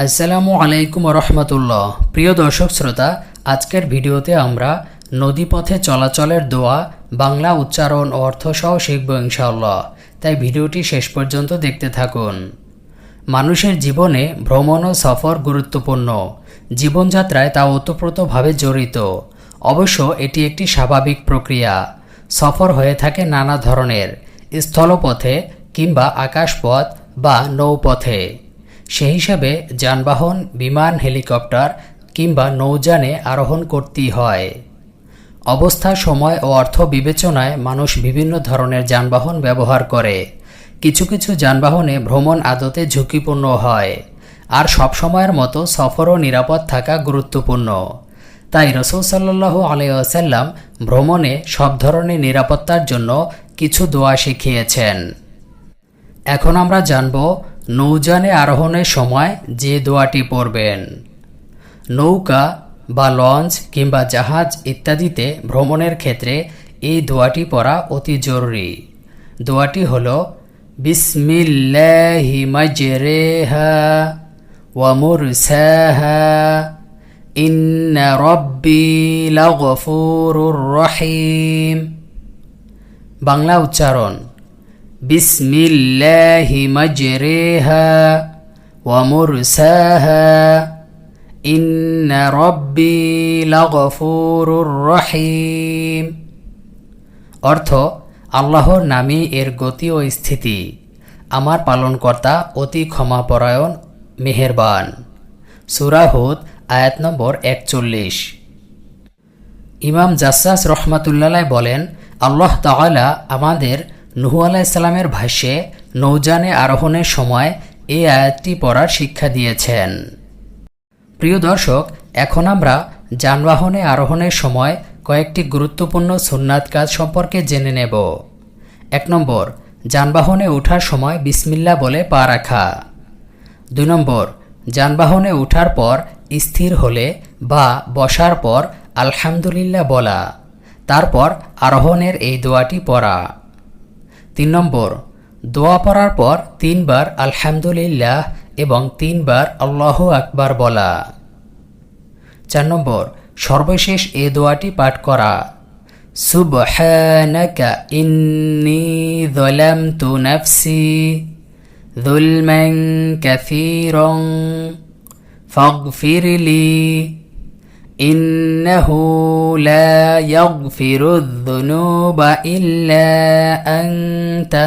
আসসালামু আলাইকুম রহমতুল্লাহ। প্রিয় দর্শক শ্রোতা, আজকের ভিডিওতে আমরা নদীপথে চলাচলের দোয়া বাংলা উচ্চারণ ও অর্থ সহ শিখব ইনশাআল্লাহ। তাই ভিডিওটি শেষ পর্যন্ত দেখতে থাকুন। মানুষের জীবনে ভ্রমণ ও সফর গুরুত্বপূর্ণ। জীবনযাত্রায় তা ওতপ্রোতভাবে জড়িত। অবশ্য এটি একটি স্বাভাবিক প্রক্রিয়া। সফর হয়ে থাকে নানা ধরনের, স্থলপথে কিংবা আকাশপথ বা নৌপথে। সেই হিসাবে যানবাহন, বিমান, হেলিকপ্টার কিংবা নৌযানে আরোহণ করতেই হয়। অবস্থা, সময় ও অর্থ বিবেচনায় মানুষ বিভিন্ন ধরনের যানবাহন ব্যবহার করে। কিছু কিছু যানবাহনে ভ্রমণ আদতে ঝুঁকিপূর্ণ হয়, আর সব সময়ের মতো সফরও নিরাপদ থাকা গুরুত্বপূর্ণ। তাই রাসূল সাল্লাল্লাহু আলাইহি ওয়াসাল্লাম ভ্রমণে সব ধরনের নিরাপত্তার জন্য কিছু দোয়া শিখিয়েছেন। এখন আমরা জানব নৌযানে আরোহণের সময় যে দোয়াটি পড়বেন। নৌকা বা লঞ্চ কিংবা জাহাজ ইত্যাদিতে ভ্রমণের ক্ষেত্রে এই দোয়াটি পড়া অতি জরুরি। দোয়াটি হল বিসমিল্লাহি মাজরেহা ওয়া মুরসাহা ইন্না রব্বি লাগফুরুর রহিম। বাংলা উচ্চারণ: বিসমিল্লাহি মাজরেহা ওয়া মুরসাহা ইন্না রব্বি লাগফুরুর রহিম। অর্থ: আল্লাহর নামে এর গতি ও স্থিতি। আমার পালনকর্তা অতি ক্ষমাপরায়ণ, মেহেরবান। সূরা হুদ আয়াত নম্বর 41। ইমাম জাসসাস রহমাতুল্লাহ বলেন, আল্লাহ তাআলা আমাদের নূহ আলাইহিস সালামের ভাষ্যে নৌযানে আরোহণের সময় এই আয়াতটি পড়ার শিক্ষা দিয়েছেন। প্রিয় দর্শক, এখন আমরা যানবাহনে আরোহণের সময় কয়েকটি গুরুত্বপূর্ণ সুন্নাত কাজ সম্পর্কে জেনে নেব। 1 নম্বর, যানবাহনে ওঠার সময় বিসমিল্লাহ বলে পা রাখা। 2 নম্বর, যানবাহনে ওঠার পর স্থির হলে বা বসার পর আলহামদুলিল্লাহ বলা, তারপর আরোহণের এই দোয়াটি পড়া। 3 নম্বর, দোয়া পড়ার পর 3 বার আলহামদুলিল্লাহ এবং 3 বার আল্লাহু আকবার বলা। 4 নম্বর, সর্বশেষ এই দোয়াটি পাঠ করা। সুবহানাকা ইন্নী যালামতু নাফসি যুলমান কাসীরান ফাগফিরলি ইন্নাহু লা ইয়াগফিরুয যুনুবা ইল্লা আনতা